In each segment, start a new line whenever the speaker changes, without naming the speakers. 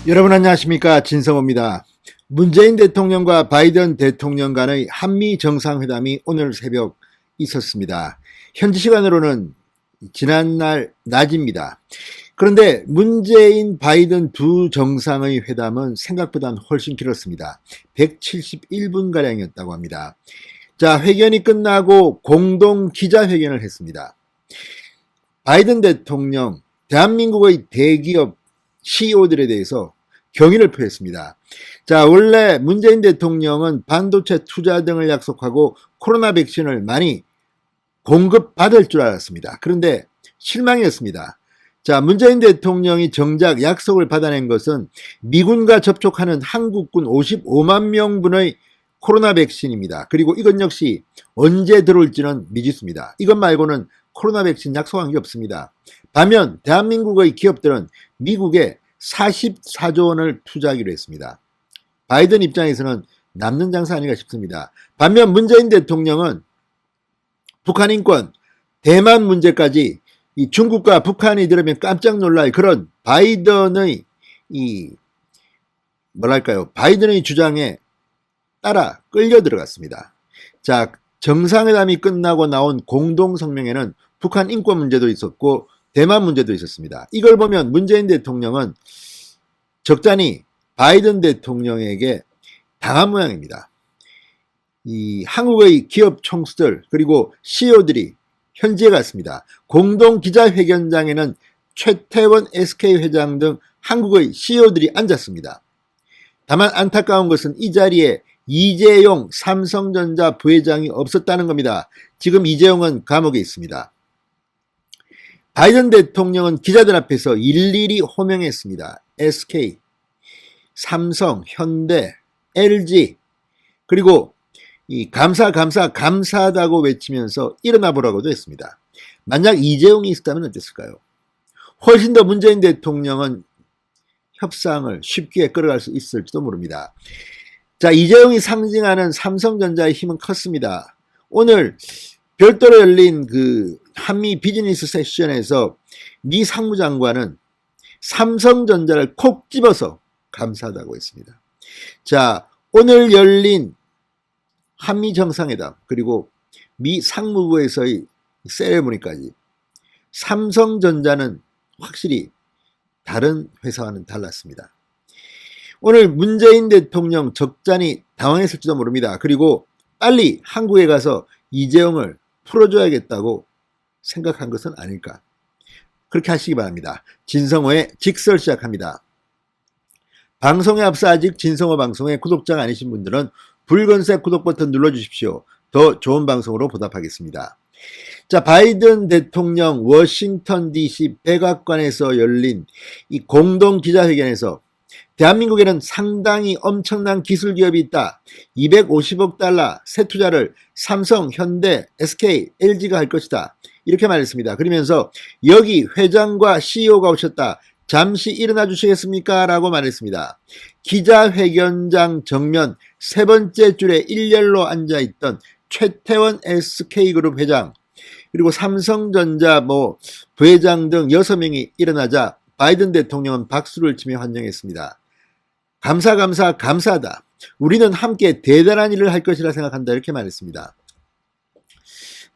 여러분 안녕하십니까, 진성호입니다. 문재인 대통령과 바이든 대통령 간의 한미 정상회담이 오늘 새벽 있었습니다. 현지 시간으로는 지난날 낮입니다. 그런데 문재인 바이든 두 정상의 회담은 생각보다 훨씬 길었습니다. 171분가량이었다고 합니다. 자, 회견이 끝나고 공동 기자회견을 했습니다. 바이든 대통령, 대한민국의 대기업 CEO들에 대해서 경의를 표했습니다. 자, 원래 문재인 대통령은 반도체 투자 등을 약속하고 코로나 백신을 많이 공급받을 줄 알았습니다. 그런데 실망이었습니다. 자, 문재인 대통령이 정작 약속을 받아낸 것은 미군과 접촉하는 한국군 55만 명분의 코로나 백신입니다. 그리고 이것 역시 언제 들어올지는 미지수입니다. 이것 말고는 코로나 백신 약속한 게 없습니다. 반면 대한민국의 기업들은 미국에 44조 원을 투자하기로 했습니다. 바이든 입장에서는 남는 장사 아닌가 싶습니다. 반면 문재인 대통령은 북한 인권, 대만 문제까지 이 중국과 북한이 들으면 깜짝 놀랄 그런 바이든의 바이든의 주장에 따라 끌려 들어갔습니다. 자, 정상회담이 끝나고 나온 공동성명에는 북한 인권 문제도 있었고 대만 문제도 있었습니다. 이걸 보면 문재인 대통령은 적잖이 바이든 대통령에게 당한 모양입니다. 이 한국의 기업 총수들 그리고 CEO들이 현지에 갔습니다. 공동 기자회견장에는 최태원 SK 회장 등 한국의 CEO들이 앉았습니다. 다만 안타까운 것은 이 자리에 이재용 삼성전자 부회장이 없었다는 겁니다. 지금 이재용은 감옥에 있습니다. 바이든 대통령은 기자들 앞에서 일일이 호명했습니다. SK, 삼성, 현대, LG 그리고 이 감사하다고 외치면서 일어나 보라고도 했습니다. 만약 이재용이 있었다면 어땠을까요? 훨씬 더 문재인 대통령은 협상을 쉽게 끌어갈 수 있을지도 모릅니다. 자, 이재용이 상징하는 삼성전자의 힘은 컸습니다. 오늘 별도로 열린 그 한미 비즈니스 세션에서 미 상무장관은 삼성전자를 콕 집어서 감사하다고 했습니다. 자, 오늘 열린 한미 정상회담 그리고 미 상무부에서의 세레모니까지 삼성전자는 확실히 다른 회사와는 달랐습니다. 오늘 문재인 대통령 적잖이 당황했을지도 모릅니다. 그리고 빨리 한국에 가서 이재용을 풀어줘야겠다고 생각한 것은 아닐까. 그렇게 하시기 바랍니다. 진성호의 직설 시작합니다. 방송에 앞서 아직 진성호 방송의 구독자가 아니신 분들은 붉은색 구독 버튼 눌러주십시오. 더 좋은 방송으로 보답하겠습니다. 자, 바이든 대통령 워싱턴 DC 백악관에서 열린 이 공동 기자회견에서 대한민국에는 상당히 엄청난 기술 기업이 있다. 250억 달러 새 투자를 삼성, 현대, SK, LG가 할 것이다. 이렇게 말했습니다. 그러면서 여기 회장과 CEO가 오셨다. 잠시 일어나 주시겠습니까? 라고 말했습니다. 기자회견장 정면 세 번째 줄에 일렬로 앉아있던 최태원 SK그룹 회장 그리고 삼성전자 부회장 등 6명이 일어나자 바이든 대통령은 박수를 치며 환영했습니다. 감사하다. 우리는 함께 대단한 일을 할 것이라 생각한다. 이렇게 말했습니다.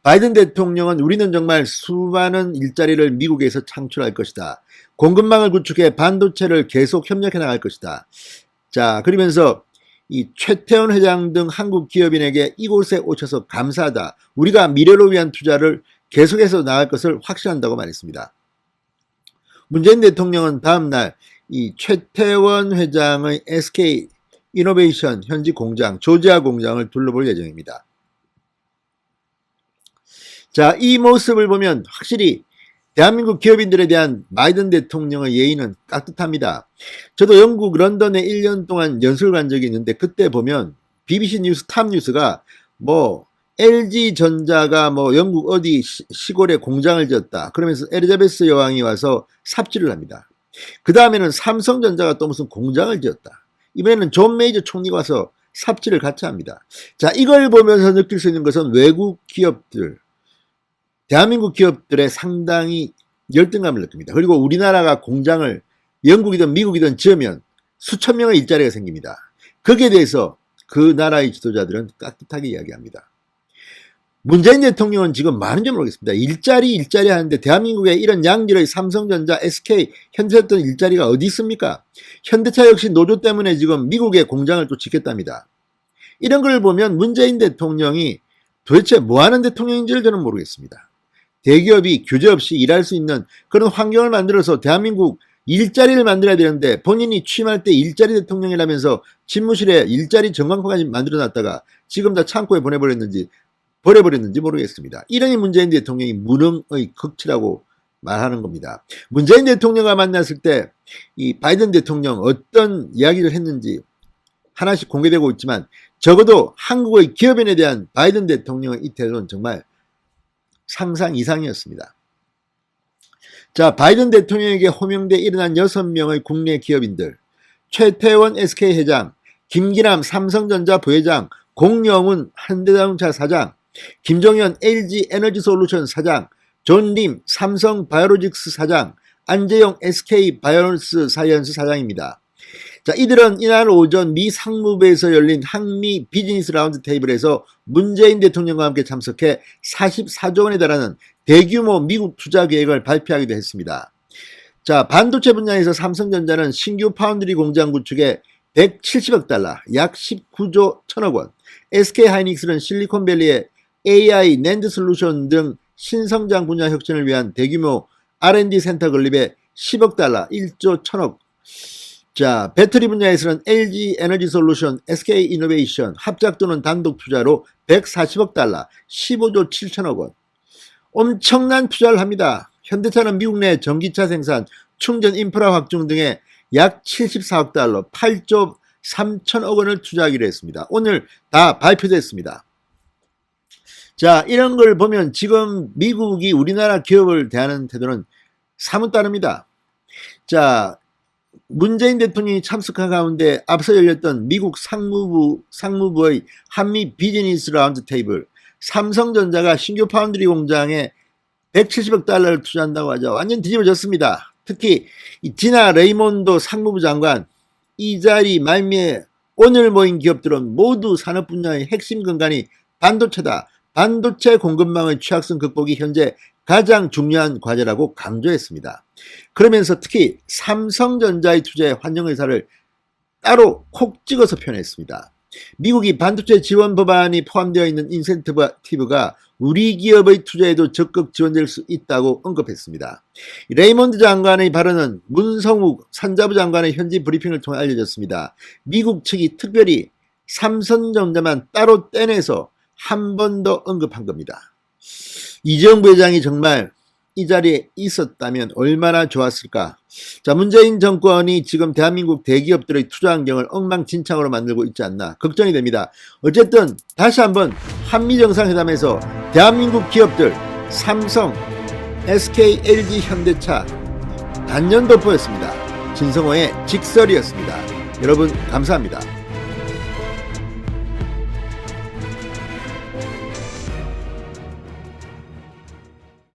바이든 대통령은 우리는 정말 수많은 일자리를 미국에서 창출할 것이다. 공급망을 구축해 반도체를 계속 협력해 나갈 것이다. 자, 그러면서 이 최태원 회장 등 한국 기업인에게 이곳에 오셔서 감사하다. 우리가 미래를 위한 투자를 계속해서 나갈 것을 확신한다고 말했습니다. 문재인 대통령은 다음날 이 최태원 회장의 SK 이노베이션 현지 공장, 조지아 공장을 둘러볼 예정입니다. 자, 이 모습을 보면 확실히 대한민국 기업인들에 대한 바이든 대통령의 예의는 깍듯합니다. 저도 영국 런던에 1년 동안 연수를 간 적이 있는데 그때 보면 BBC 뉴스 탑뉴스가 LG전자가 영국 어디 시골에 공장을 지었다. 그러면서 엘리자베스 여왕이 와서 삽질을 합니다. 그 다음에는 삼성전자가 또 무슨 공장을 지었다. 이번에는 존 메이저 총리가 와서 삽질을 같이 합니다. 자, 이걸 보면서 느낄 수 있는 것은 외국 기업들, 대한민국 기업들의 상당히 열등감을 느낍니다. 그리고 우리나라가 공장을 영국이든 미국이든 지으면 수천 명의 일자리가 생깁니다. 거기에 대해서 그 나라의 지도자들은 깍듯하게 이야기합니다. 문재인 대통령은 지금 많은지 모르겠습니다. 일자리 하는데 대한민국에 이런 양질의 삼성전자, SK, 현대차 일자리가 어디 있습니까? 현대차 역시 노조 때문에 지금 미국에 공장을 또 짓겠답니다. 이런 걸 보면 문재인 대통령이 도대체 뭐하는 대통령인지를 저는 모르겠습니다. 대기업이 규제 없이 일할 수 있는 그런 환경을 만들어서 대한민국 일자리를 만들어야 되는데 본인이 취임할 때 일자리 대통령이라면서 집무실에 일자리 전광판까지 만들어놨다가 지금 다 창고에 버려버렸는지 모르겠습니다. 이러니 문재인 대통령이 무능의 극치라고 말하는 겁니다. 문재인 대통령과 만났을 때 이 바이든 대통령 어떤 이야기를 했는지 하나씩 공개되고 있지만 적어도 한국의 기업인에 대한 바이든 대통령의 이 태도는 정말 상상 이상이었습니다. 자, 바이든 대통령에게 호명돼 일어난 6명의 국내 기업인들, 최태원 SK 회장, 김기남 삼성전자 부회장, 공영훈 현대자동차 사장, 김종현 LG 에너지솔루션 사장, 존림 삼성 바이오로직스 사장, 안재용 SK 바이오스 사이언스 사장입니다. 자, 이들은 이날 오전 미 상무부에서 열린 한미 비즈니스 라운드 테이블에서 문재인 대통령과 함께 참석해 44조 원에 달하는 대규모 미국 투자 계획을 발표하기도 했습니다. 자, 반도체 분야에서 삼성전자는 신규 파운드리 공장 구축에 170억 달러, 약 19조 1000억 원, SK하이닉스는 실리콘밸리의 AI, 낸드 솔루션 등 신성장 분야 혁신을 위한 대규모 R&D 센터 건립에 10억 달러, 1조 1000억. 자, 배터리 분야에서는 LG 에너지 솔루션, SK 이노베이션 합작 또는 단독 투자로 140억 달러, 15조 7천억 원. 엄청난 투자를 합니다. 현대차는 미국 내 전기차 생산, 충전 인프라 확충 등에 약 74억 달러, 8조 3천억 원을 투자하기로 했습니다. 오늘 다 발표됐습니다. 자, 이런 걸 보면 지금 미국이 우리나라 기업을 대하는 태도는 사뭇 다릅니다. 자, 문재인 대통령이 참석한 가운데 앞서 열렸던 미국 상무부의 한미 비즈니스 라운드 테이블, 삼성전자가 신규 파운드리 공장에 170억 달러를 투자한다고 하죠. 완전 뒤집어졌습니다. 특히 디나 레이몬도 상무부 장관, 이 자리 말미에 오늘 모인 기업들은 모두 산업 분야의 핵심 근간이 반도체다. 반도체 공급망의 취약성 극복이 현재 가장 중요한 과제라고 강조했습니다. 그러면서 특히 삼성전자의 투자에 환영 의사를 따로 콕 찍어서 표현했습니다. 미국이 반도체 지원 법안이 포함되어 있는 인센티브가 우리 기업의 투자에도 적극 지원될 수 있다고 언급했습니다. 레이몬드 장관의 발언은 문성욱 산자부 장관의 현지 브리핑을 통해 알려졌습니다. 미국 측이 특별히 삼성전자만 따로 떼내서 한 번 더 언급한 겁니다. 이재용 부회장이 정말 이 자리에 있었다면 얼마나 좋았을까. 자, 문재인 정권이 지금 대한민국 대기업들의 투자 환경을 엉망진창으로 만들고 있지 않나 걱정이 됩니다. 어쨌든 다시 한번 한미정상회담에서 대한민국 기업들 삼성, SK, LG, 현대차 단연 돋보였습니다. 진성호의 직설이었습니다. 여러분 감사합니다.